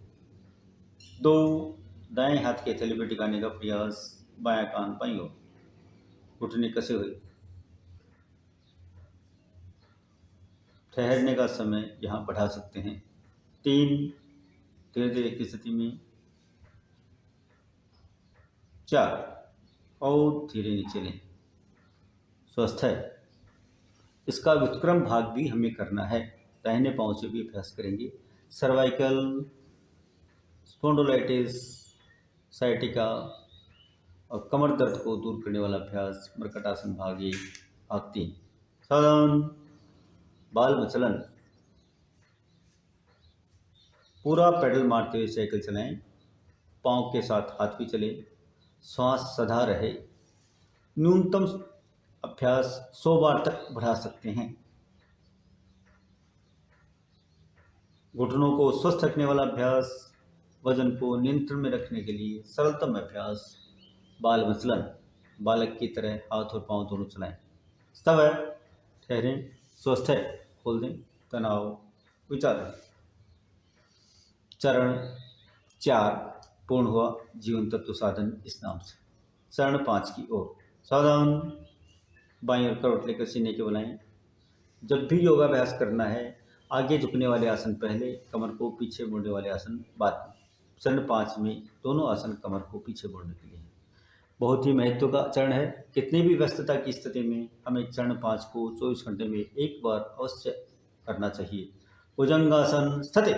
[SPEAKER 1] 2 दाएं हाथ की हथेली पर टिकाने का प्रयास, बायां कान बाईं ओर, घुटने कसे हुए। ठहरने का समय यहाँ बढ़ा सकते हैं। 3 धीरे धीरे की स्थिति में। 4 और धीरे नीचे लें। स्वस्थ है। इसका व्युत्क्रम भाग भी हमें करना है। दाहिने पांव से भी अभ्यास करेंगे। सर्वाइकल, स्पॉन्डिलोलिटिस, साइटिका और कमर दर्द को दूर करने वाला अभ्यास मर्कटासन भाग 1 भाग 3। साधारण बाल विचलन। पूरा पेडल मारते हुए साइकिल चलाएं। पांव के साथ हाथ भी चले। श्वास सधा रहे। न्यूनतम अभ्यास 100 बार तक बढ़ा सकते हैं। घुटनों को स्वस्थ रखने वाला अभ्यास, वजन को नियंत्रण में रखने के लिए सरलतम अभ्यास बाल विचलन। बालक की तरह हाथ और पांव दोनों चलाएं। स्तव है, ठहरें, स्वस्थ है, खोल दें, तनाव विचार है। चरण 4 पूर्ण हुआ। जीवन तत्व साधन इस नाम से। चरण 5 की ओर। सावधान, बाईं ओर करवट लेकर सीने के बुलाएं। जब भी योगाभ्यास करना है, आगे झुकने वाले आसन पहले, कमर को पीछे मोड़ने वाले आसन बाद में। चरण 5 में दोनों आसन कमर को पीछे मोड़ने के लिए। बहुत ही महत्व का चरण है। कितनी भी व्यस्तता की स्थिति में हमें चरण 5 को 24 घंटे में एक बार अवश्य करना चाहिए। भुजंगासन स्थिति।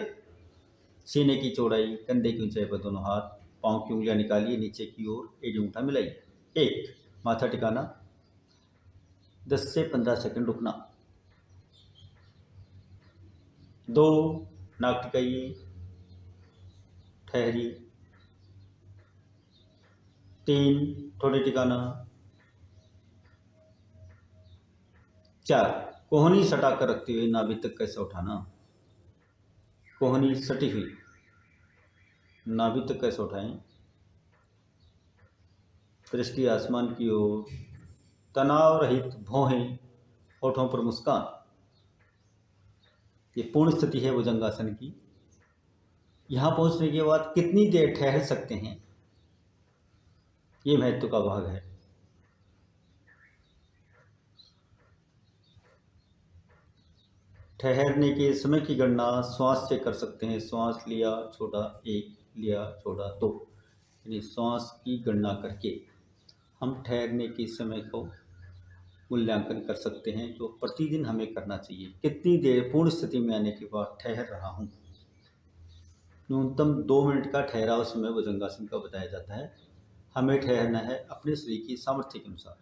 [SPEAKER 1] सीने की चौड़ाई, कंधे की ऊंचाई पर दोनों हाथ, पांव की उंगलियां निकालिए, नीचे की ओर एड़ी अंगूठा मिलाइए। 1 माथा टिकाना, 10 से 15 सेकंड रुकना। 2 नाक टिकाइए, ठहरिए। 3 ठोड़ी टिकाना। 4 कोहनी सटाकर रखते हुए नाभि तक कैसे उठाना। कोहनी सटी हुई, नाभि तक कैसे उठाएं। दृष्टि आसमान की ओर, तनाव रहित भौहें, होठों पर मुस्कान। ये पूर्ण स्थिति है भुजंगासन की। यहाँ पहुँचने के बाद कितनी देर ठहर सकते हैं, ये महत्व का भाग है। ठहरने के समय की गणना श्वास से कर सकते हैं। श्वास लिया छोड़ा 1, लिया छोड़ा 2, यानी श्वास की गणना करके हम ठहरने के समय को मूल्यांकन कर सकते हैं, जो प्रतिदिन हमें करना चाहिए। कितनी देर पूर्ण स्थिति में आने के बाद ठहर रहा हूँ। न्यूनतम 2 मिनट का ठहराव समय भुजंगासन का बताया जाता है। हमें ठहरना है अपने शरीर की सामर्थ्य के अनुसार।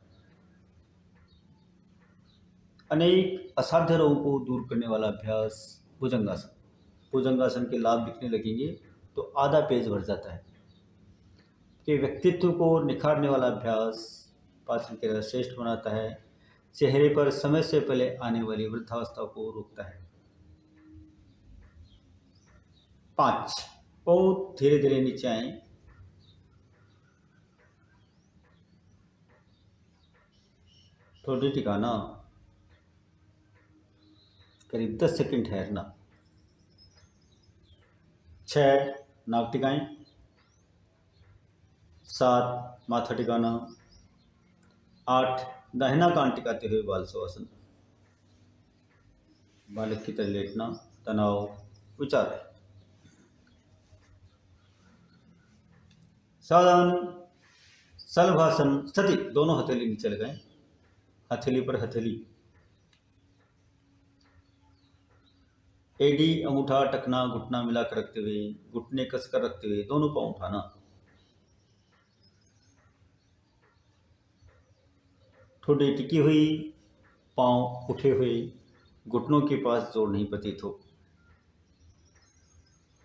[SPEAKER 1] अनेक असाध्य रोगों को दूर करने वाला अभ्यास भुजंगासन। भुजंगासन के लाभ दिखने लगेंगे तो आधा पेज भर जाता है। कि व्यक्तित्व को निखारने वाला अभ्यास पाचन क्रिया श्रेष्ठ बनाता है। चेहरे पर समय से पहले आने वाली वृद्धावस्था को रोकता है। 5 बहुत धीरे धीरे नीचे आए। ठोड़ी टिकाना, करीब 10 सेकंड ठहरना। 6 नाक टिकाएं। 7 माथा टिकाना। 8 दाहिना कान टिकाते हुए बाल शवासन। बालक की तरह लेटना, तनाव विचार है। सावधान, शलभासन स्थिति। दोनों हथेली नीचे लगाएं, हथेली पर हथेली। एडी, अंगूठा, टखना, घुटना मिलाकर रखते हुए, घुटने कसकर रखते हुए दोनों पांव उठाना। ठोड़ी टिकी हुई, पांव उठे हुए, घुटनों के पास जोर नहीं प्रतीत हो।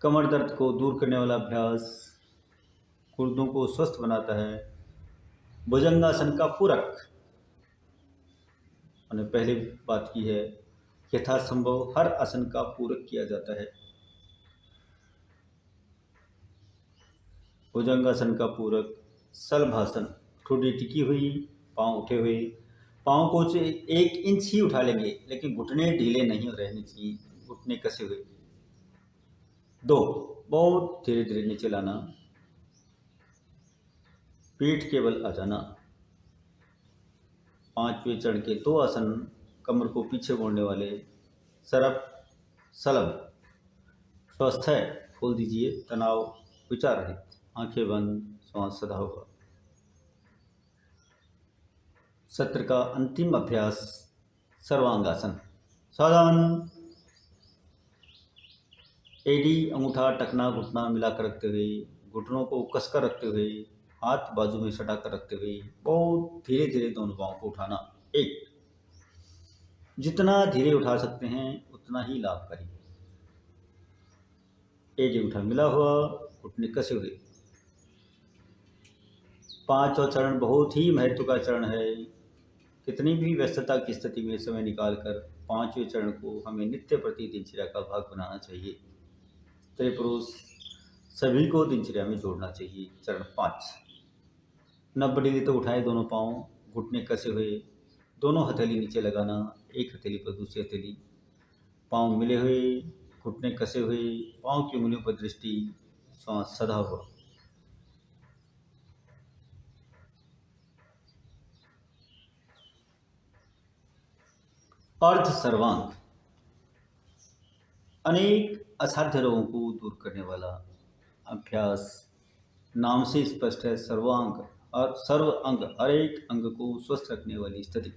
[SPEAKER 1] कमर दर्द को दूर करने वाला अभ्यास गुर्दों को स्वस्थ बनाता है। भुजंगासन का पूरक। हमने पहले बात की है, यथासंभव हर आसन का पूरक किया जाता है। भुजंगासन का पूरक शलभासन, ठोड़ी टिकी हुई, पांव उठे हुए, पांव को 1 इंच ही उठा लेंगे, लेकिन घुटने ढीले नहीं रहने चाहिए, घुटने कसे हुए। 2, बहुत धीरे धीरे नीचे लाना, पीठ केवल आ जाना। 5वें चरण के 2 आसन, कमर को पीछे मोड़ने वाले, सरप सलभ, स्वस्थ है, खोल दीजिए, तनाव विचार रहित, आंखें बंद, श्वास सदा होगा। सत्र का अंतिम अभ्यास सर्वांगासन। सावधान, एडी, अंगूठा, टखना, घुटना मिलाकर रखते हुए, घुटनों को कसकर रखते हुए, हाथ बाजू में सटाकर रखते हुए, बहुत धीरे धीरे दोनों पाँव को उठाना। 1, जितना धीरे उठा सकते हैं उतना ही लाभकारी। एडी अंगूठा मिला हुआ, घुटने कसे हुए। 5वां चरण बहुत ही महत्व का चरण है। कितनी भी व्यस्तता की स्थिति में समय निकालकर 5वें चरण को हमें नित्य प्रति दिनचर्या का भाग बनाना चाहिए। स्त्री पुरुष सभी को दिनचर्या में जोड़ना चाहिए। चरण 5, 90 डिग्री तक उठाएं दोनों पाँव, घुटने कसे हुए, दोनों हथेली नीचे लगाना, एक हथेली पर दूसरी हथेली, पाँव मिले हुए, घुटने कसे हुए, पाँव की उंगलियों पर दृष्टि, श्वास सदा हुआ। अर्ध सर्वांग, अनेक असाध्य रोगों को दूर करने वाला अभ्यास। नाम से स्पष्ट है, सर्वांग और सर्व अंग, हर एक अंग को स्वस्थ रखने वाली स्थिति।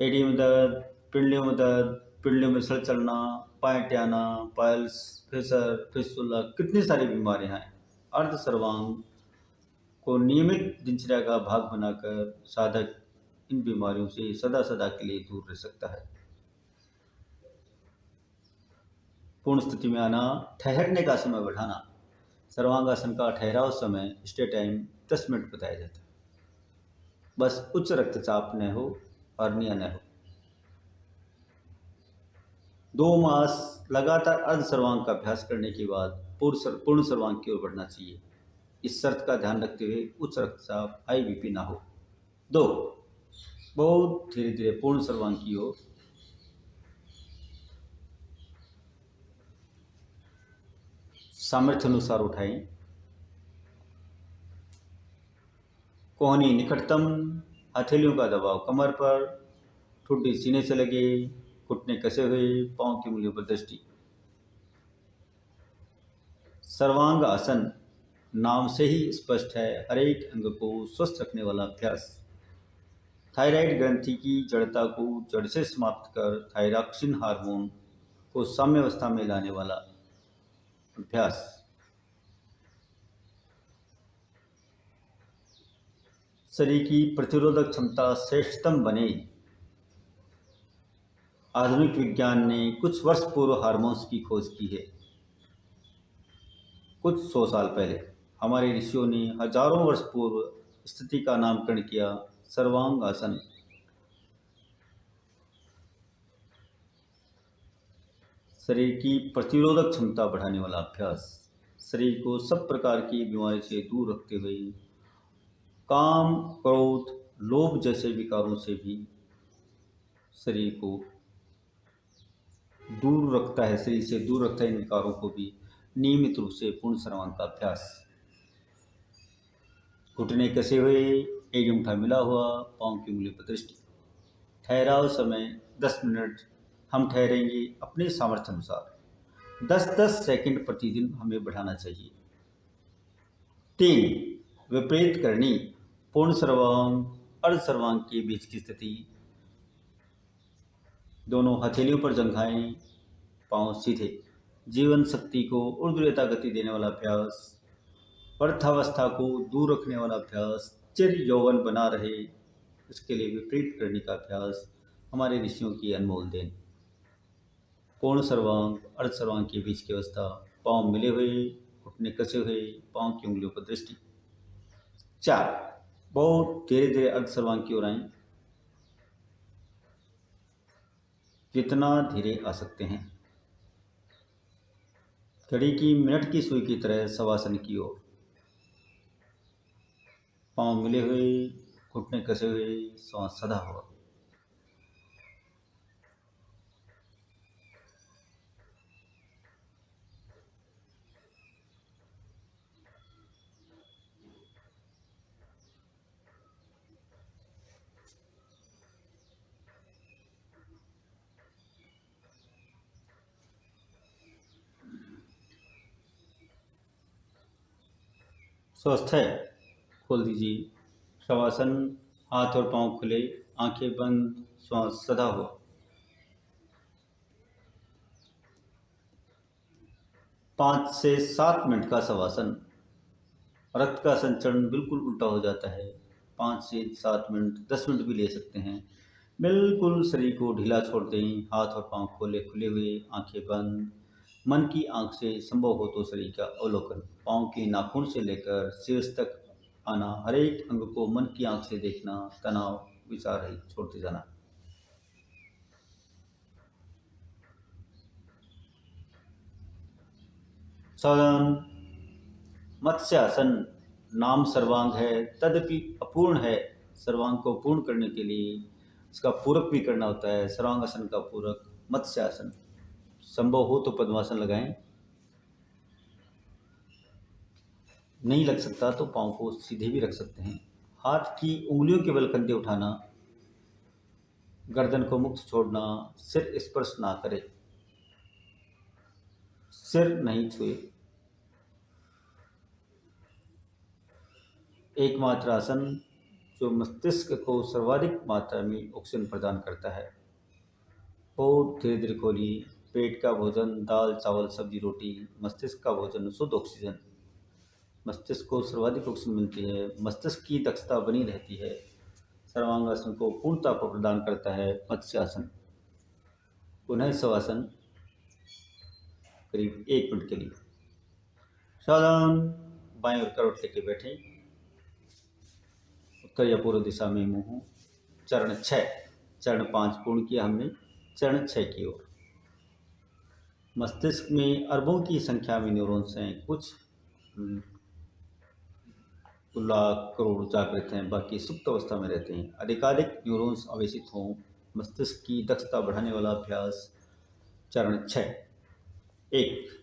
[SPEAKER 1] एडी में दर्द, पिंडलियों में दर्द, पिंडलियों में सड़ चलना, पायटियाना, पाइल्स, फिशर, फिस्टुला, कितनी सारी बीमारियां हैं। अर्ध सर्वांग को नियमित दिनचर्या का भाग बनाकर साधक इन बीमारियों से सदा सदा के लिए दूर रह सकता है। पूर्ण स्थिति में आना, ठहरने का समय बढ़ाना। सर्वांगासन का ठहराव समय, स्टे टाइम 10 मिनट बताया जाता है। बस उच्च रक्तचाप न हो, हर्निया न हो। 2 मास लगातार अर्ध सर्वांग का अभ्यास करने के बाद पूर्ण सर्वांग की ओर बढ़ना चाहिए। इस शर्त का ध्यान रखते हुए उच्च रक्तचाप, हाई बीपी ना हो। 2, बहुत धीरे धीरे पूर्ण सर्वांग की ओर। सामर्थ्य अनुसार उठाएं। कोहनी निकटतम, हथेलियों का दबाव कमर पर, ठुड्डी सीने से लगे, घुटने कसे हुए, पांव की उंगलियों पर दृष्टि। सर्वांग आसन नाम से ही स्पष्ट है, हर एक अंग को स्वस्थ रखने वाला अभ्यास। थायराइड ग्रंथि की जड़ता को जड़ से समाप्त कर थायरॉक्सिन हार्मोन को साम्यावस्था में लाने वाला अभ्यास। शरीर की प्रतिरोधक क्षमता श्रेष्ठतम बने। आधुनिक विज्ञान ने कुछ वर्ष पूर्व हार्मोन्स की खोज की है। कुछ 100 साल पहले हमारे ऋषियों ने हजारों वर्ष पूर्व स्थिति का नामकरण किया, सर्वांग आसन। शरीर की प्रतिरोधक क्षमता बढ़ाने वाला अभ्यास। शरीर को सब प्रकार की बीमारी से दूर रखते हुए काम, क्रोध, लोभ जैसे विकारों से भी शरीर को दूर रखता है, शरीर से दूर रखता है इन विकारों को भी। नियमित रूप से पूर्ण सर्वांग का अभ्यास। घुटने कसे हुए, एक अंगूठा मिला हुआ, पांव की उंगली पर दृष्टि। ठहराव समय 10 मिनट हम ठहरेंगे अपने सामर्थ्य अनुसार। 10-10 सेकंड प्रतिदिन हमें बढ़ाना चाहिए। 3, विपरीत करनी, पूर्ण सर्वांग अर्ध सर्वांग के बीच की स्थिति। दोनों हथेलियों पर जंघाएं, पांव सीधे। जीवन शक्ति को ऊर्ध्वता गति देने वाला अभ्यास। वृद्धावस्था को दूर रखने वाला अभ्यास। चिर यौवन बना रहे, इसके लिए विपरीत करने का अभ्यास हमारे ऋषियों की अनमोल देन। पूर्ण सर्वांग अर्ध सर्वांग के बीच की अवस्था, पांव मिले हुए, घुटने कसे हुए, पांव की उंगलियों पर दृष्टि। 4, बहुत धीरे धीरे अर्ध सर्वांग की ओर आएं, जितना धीरे आ सकते हैं। घड़ी की मिनट की सुई की तरह शवासन की ओर, पांव मिले हुए, घुटने कसे हुए, श्वास सदा हुआ। स्वस्थ है, खोल दीजिए शवासन, हाथ और पांव खुले, आंखें बंद, श्वास सदा हो। 5 से 7 मिनट का शवासन। रक्त का संचरण बिल्कुल उल्टा हो जाता है। 5 से 7 मिनट, 10 मिनट भी ले सकते हैं। बिल्कुल शरीर को ढीला छोड़ दें, हाथ और पांव खोले खुले हुए, आंखें बंद। मन की आंख से संभव हो तो शरीर का अवलोकन, पांव के नाखून से लेकर शीर्ष तक आना, हर एक अंग को मन की आंख से देखना, तनाव विचार रहित छोड़ते जाना। सावधान। मत्स्यासन नाम सर्वांग है, तदपि अपूर्ण है। सर्वांग को पूर्ण करने के लिए इसका पूरक भी करना होता है। सर्वांगासन का पूरक मत्स्यासन। संभव हो तो पद्मासन लगाएं, नहीं लग सकता तो पांव को सीधे भी रख सकते हैं। हाथ की उंगलियों के बल कंधे उठाना, गर्दन को मुक्त छोड़ना, सिर स्पर्श ना करे, सिर नहीं छुए। एकमात्र आसन जो मस्तिष्क को सर्वाधिक मात्रा में ऑक्सीजन प्रदान करता है। बहुत धीरे धीरे खोलिए। पेट का भोजन दाल चावल सब्जी रोटी, मस्तिष्क का भोजन शुद्ध ऑक्सीजन। मस्तिष्क को सर्वाधिक ऑक्सीजन मिलती है, मस्तिष्क की दक्षता बनी रहती है। सर्वांगासन को पूर्णता को प्रदान करता है मत्स्यासन। पुनः शवासन करीब 1 मिनट के लिए। सावधान। बाएं ओर करवट लेके बैठे, उत्तर या पूर्व दिशा में मुंह। चरण 6, चरण 5 पूर्ण किया हमने, चरण 6 की ओर। मस्तिष्क में अरबों की संख्या में न्यूरॉन्स हैं, कुछ लाख करोड़ जागृत हैं, बाकी सुप्त अवस्था में रहते हैं। अधिकाधिक न्यूरॉन्स आवेशित हों, मस्तिष्क की दक्षता बढ़ाने वाला अभ्यास। चरण 6। 1।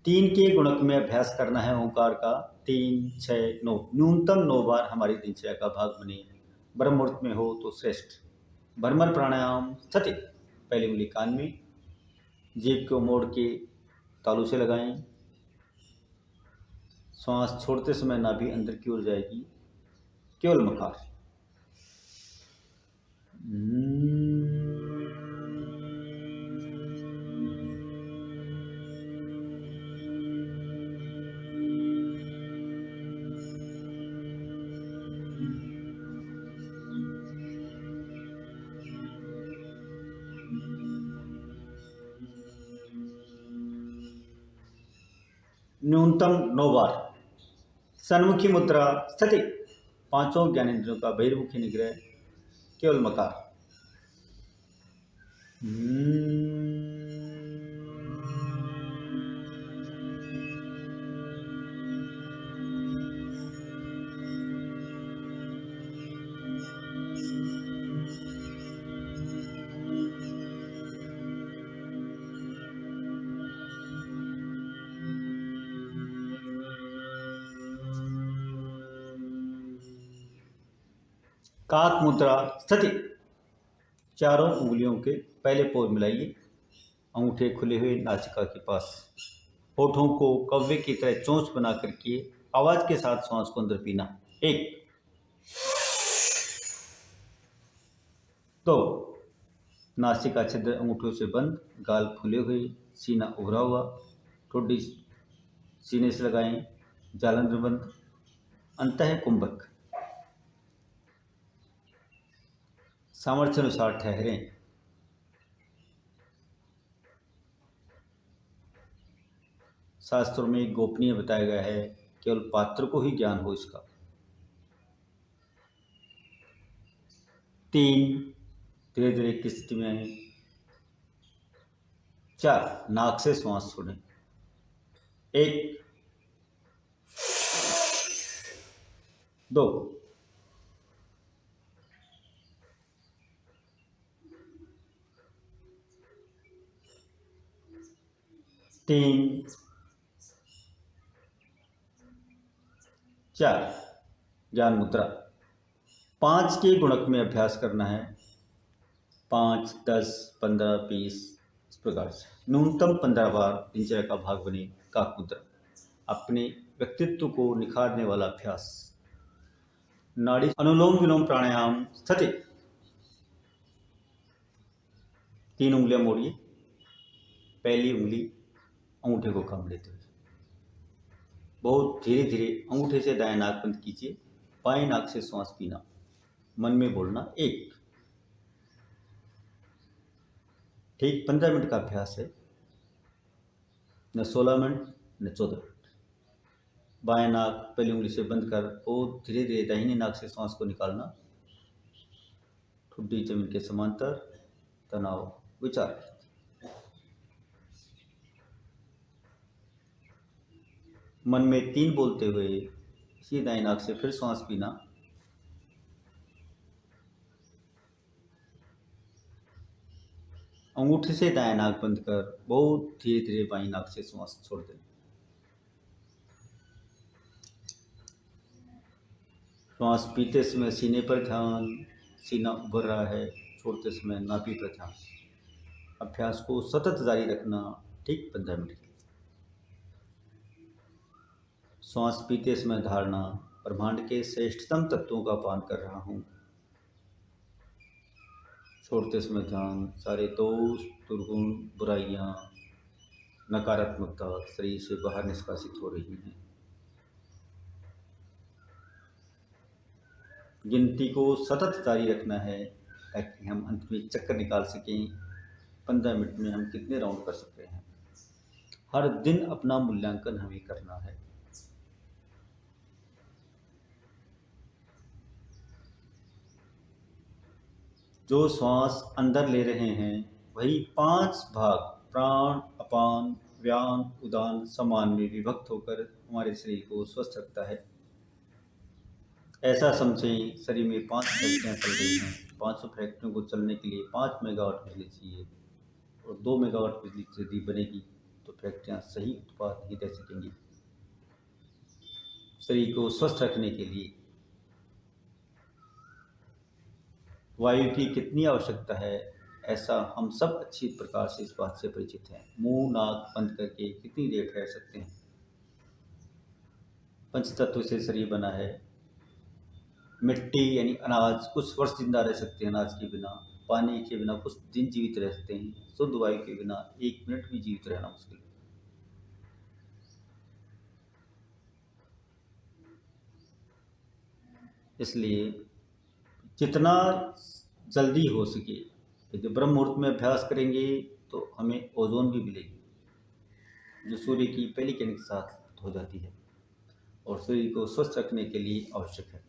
[SPEAKER 1] 3 के गुणक में अभ्यास करना है ओंकार का। 3, 6, 9, न्यूनतम 9 बार हमारी दिनचर्या का भाग बने। ब्रह्म मुहूर्त में हो तो श्रेष्ठ। भ्रमर प्राणायाम स्थिति। पहली उंगली कान में, जीभ को मोड़ के तालू से लगाएं। श्वास छोड़ते समय नाभि अंदर की ओर जाएगी, केवल मकार। न्यूनतम 9 बार। सन्मुखी मुद्रा स्थिति। 5 ज्ञानेंद्रियों का बहिर्मुखी निग्रह, केवल मकार। काक मुद्रा स्थिति। चारों उंगलियों के पहले पोर मिलाइए, अंगूठे खुले हुए नासिका के पास। होठों को कौवे की तरह चोंच बना करके आवाज के साथ श्वास को अंदर पीना। 1, 2, नासिका छिद्र अंगूठों से बंद, गाल खुले हुए, सीना उभरा हुआ, ठोड़ी सीने से लगाएं, जालंधर बंद, अंतः कुंभक। सामर्थ्य अनुसार ठहरें। शास्त्रों में गोपनीय बताया गया है, केवल पात्र को ही ज्ञान हो इसका। 3 धीरे धीरे की स्थिति में आए। 4 नाक से श्वास छोड़ें। 1 2 3 4 ज्ञान मुद्रा। 5 के गुणक में अभ्यास करना है। 5 10 15 20 इस प्रकार से न्यूनतम 15 बार दिनचर्या का भाग बने काक मुद्रा। अपने व्यक्तित्व को निखारने वाला अभ्यास। नाड़ी अनुलोम विलोम प्राणायाम। स्थिति 3 उंगलियां मोड़िए। पहली उंगली अंगूठे को काम लेते हुए बहुत धीरे धीरे अंगूठे से दाएं नाक बंद कीजिए। बाएं नाक से श्वास पीना। मन में बोलना 1। ठीक 15 मिनट का अभ्यास है, न 16 मिनट न 14 मिनट। बाएं नाक पहली उंगली से बंद कर बहुत धीरे धीरे दाहिनी नाक से श्वास को निकालना। ठुड्डी जमीन के समांतर, तनाव विचार। मन में 3 बोलते हुए इसी दाएं नाक से फिर श्वास पीना। अंगूठे से दाएं नाक बंद कर बहुत धीरे धीरे बाईं नाक से श्वास छोड़ देना। श्वास पीते समय सीने पर ध्यान, सीना उभर रहा है। छोड़ते समय नाभि पर ध्यान। अभ्यास को सतत जारी रखना, ठीक 15 मिनट के लिए। श्वास पीते समय धारणा, ब्रह्मांड के श्रेष्ठतम तत्वों का पान कर रहा हूँ। छोड़ते समय ध्यान, सारे दोष, दुर्गुण, बुराइयां, नकारात्मकता शरीर से बाहर निष्कासित हो रही हैं। गिनती को सतत जारी रखना है ताकि हम अंत में चक्कर निकाल सकें 15 मिनट में हम कितने राउंड कर सकते हैं। हर दिन अपना मूल्यांकन हमें करना है। जो श्वास अंदर ले रहे हैं वही 5 भाग प्राण, अपान, व्यान, उदान, समान में विभक्त होकर हमारे शरीर को स्वस्थ रखता है। ऐसा समझें, शरीर में 5 फैक्ट्रियाँ चल रही हैं। 500 फैक्ट्रियों को चलने के लिए 5 मेगावाट बिजली चाहिए और 2 मेगावाट बिजली यदि बनेगी तो फैक्ट्रियाँ सही उत्पाद नहीं दे सकेंगी। शरीर को स्वस्थ रखने के लिए वायु की कितनी आवश्यकता है, ऐसा हम सब अच्छी प्रकार से इस बात से परिचित हैं। मुंह नाक बंद करके कितनी देर ठहर सकते हैं। पंचतत्व से शरीर बना है। मिट्टी यानी अनाज कुछ वर्ष जिंदा रह सकते हैं अनाज के बिना। पानी के बिना कुछ दिन जीवित रह सकते हैं। शुद्ध वायु के बिना 1 मिनट भी जीवित रहना मुश्किल है। इसलिए जितना जल्दी हो सके यदि ब्रह्म मुहूर्त में अभ्यास करेंगे तो हमें ओजोन भी मिलेगी जो सूर्य की पहली किरण के साथ हो जाती है और शरीर को स्वस्थ रखने के लिए आवश्यक है।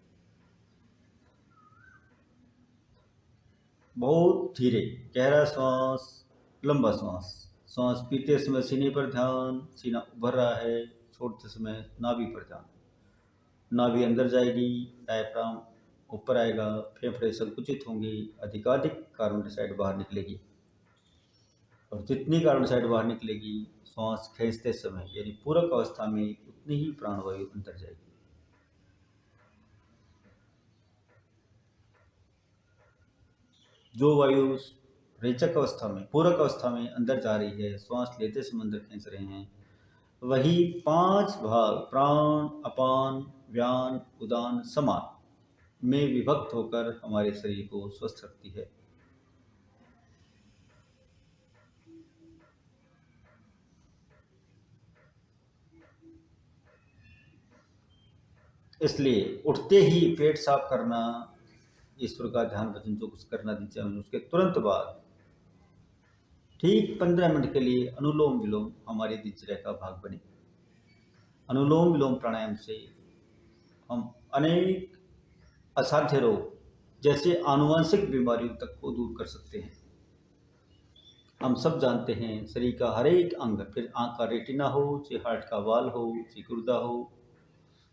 [SPEAKER 1] बहुत धीरे गहरा श्वास, लंबा श्वास। श्वास पीते समय सीने पर ध्यान, सीना उभर रहा है। छोड़ते समय नाभि पर ध्यान। नाभि अंदर जाएगी, डायफ्राम ऊपर आएगा, फेफड़े संकुचित होंगे, अधिकाधिक कार्बन डाइऑक्साइड बाहर निकलेगी और जितनी कार्बन डाइऑक्साइड बाहर निकलेगी श्वास खींचते समय यानी पूरक अवस्था में उतनी ही प्राणवायु अंदर जाएगी। जो वायु रेचक अवस्था में, पूरक अवस्था में अंदर जा रही है, श्वास लेते समय अंदर खींच रहे हैं, वही 5 भाग प्राण, अपान, व्यान, उदान, समान में विभक्त होकर हमारे शरीर को स्वस्थ रखती है। इसलिए उठते ही पेट साफ करना, ईश्वर का ध्यान भजन जो कुछ करना दिनचर्या में, उसके तुरंत बाद ठीक 15 मिनट के लिए अनुलोम विलोम हमारी दिनचर्या का भाग बने। अनुलोम विलोम प्राणायाम से हम अनेक असाध्य रोग जैसे आनुवंशिक बीमारियों तक को दूर कर सकते हैं। हम सब जानते हैं शरीर का हर एक अंग, फिर आँख का रेटिना हो, चाहे हार्ट का वाल हो, चाहे गुर्दा हो,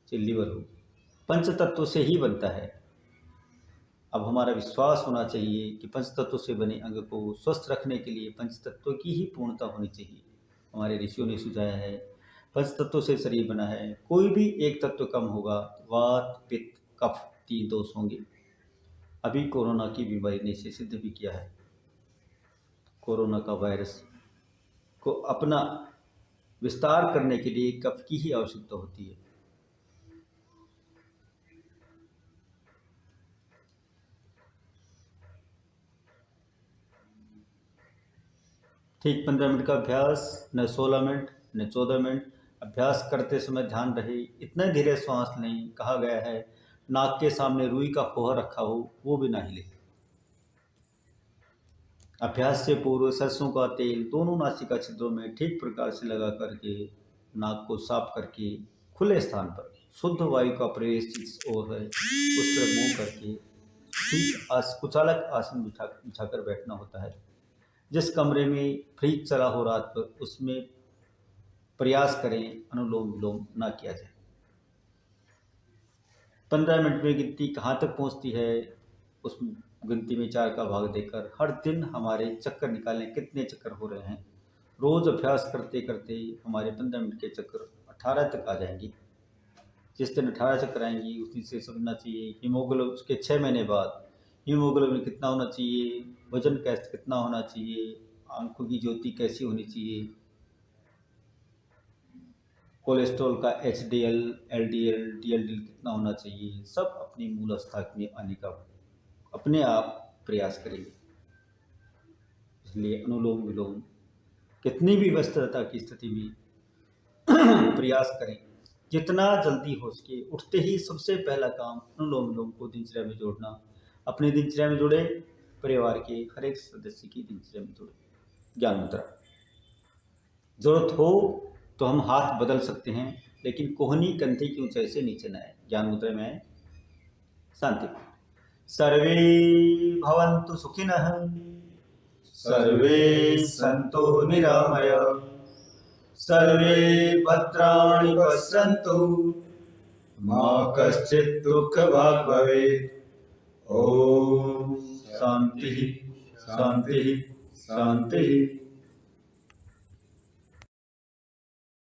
[SPEAKER 1] चाहे लीवर हो, पंच तत्वों से ही बनता है। अब हमारा विश्वास होना चाहिए कि पंच तत्वों से बने अंग को स्वस्थ रखने के लिए पंच तत्वों की ही पूर्णता होनी चाहिए। हमारे ऋषियों ने सुझाया है पंच तत्वों से शरीर बना है, कोई भी एक तत्व कम होगा तो वात पित्त कफ 3 दोष होंगे। अभी कोरोना की बीमारी ने इसे सिद्ध भी किया है। कोरोना का वायरस को अपना विस्तार करने के लिए कफ की ही आवश्यकता होती है। ठीक 15 मिनट का अभ्यास, न 16 मिनट न 14 मिनट। अभ्यास करते समय ध्यान रहे इतने धीरे श्वास लें। कहा गया है नाक के सामने रुई का फोहर रखा हो वो भी ना हिले। अभ्यास से पूर्व सरसों का तेल दोनों नासिका छिद्रों में ठीक प्रकार से लगा करके नाक को साफ करके खुले स्थान पर शुद्ध वायु का प्रवेश जिस ओर है उस तरफ मुंह करके ठीक कुचालक आसन बिछाकर बैठना होता है। जिस कमरे में फ्रिज चला हो रात पर उसमें प्रयास करें अनुलोम विलोम ना किया जाए। 15 मिनट में गिनती कहाँ तक पहुँचती है उस गिनती में 4 का भाग देकर हर दिन हमारे चक्कर निकालें, कितने चक्कर हो रहे हैं। रोज़ अभ्यास करते करते हमारे 15 मिनट के चक्कर 18 तक आ जाएंगे। जिस दिन 18 चक्कर आएंगी उस दिन से समझना चाहिए हीमोग्लोबिन उसके 6 महीने बाद हीमोग्लोबिन कितना होना चाहिए, वजन कैसे कितना होना चाहिए, आंखों की ज्योति कैसी होनी चाहिए, कोलेस्ट्रॉल का HDL, LDL, DLDL कितना होना चाहिए, सब अपनी मूल अवस्था में आने का अपने आप प्रयास करेंगे। इसलिए अनुलोम विलोम कितनी भी व्यस्तता की स्थिति में प्रयास करें, जितना जल्दी हो सके उठते ही सबसे पहला काम अनुलोम विलोम को दिनचर्या में जोड़ना। अपनी दिनचर्या में जोड़े, परिवार के हर एक सदस्य की दिनचर्या में जोड़े। ज्ञान मुद्रा, जरूरत हो तो हम हाथ बदल सकते हैं लेकिन कोहनी कंधे की ऊंचाई से नीचे न आए। ज्ञान मुद्रा में शांति। सर्वे भवन्तु सुखिनः, सर्वे सन्तु निरामयाः, सर्वे भद्राणि पश्यन्तु, मा कश्चित् दुःखभाग् भवेत्। ओम शांति शांति शांति।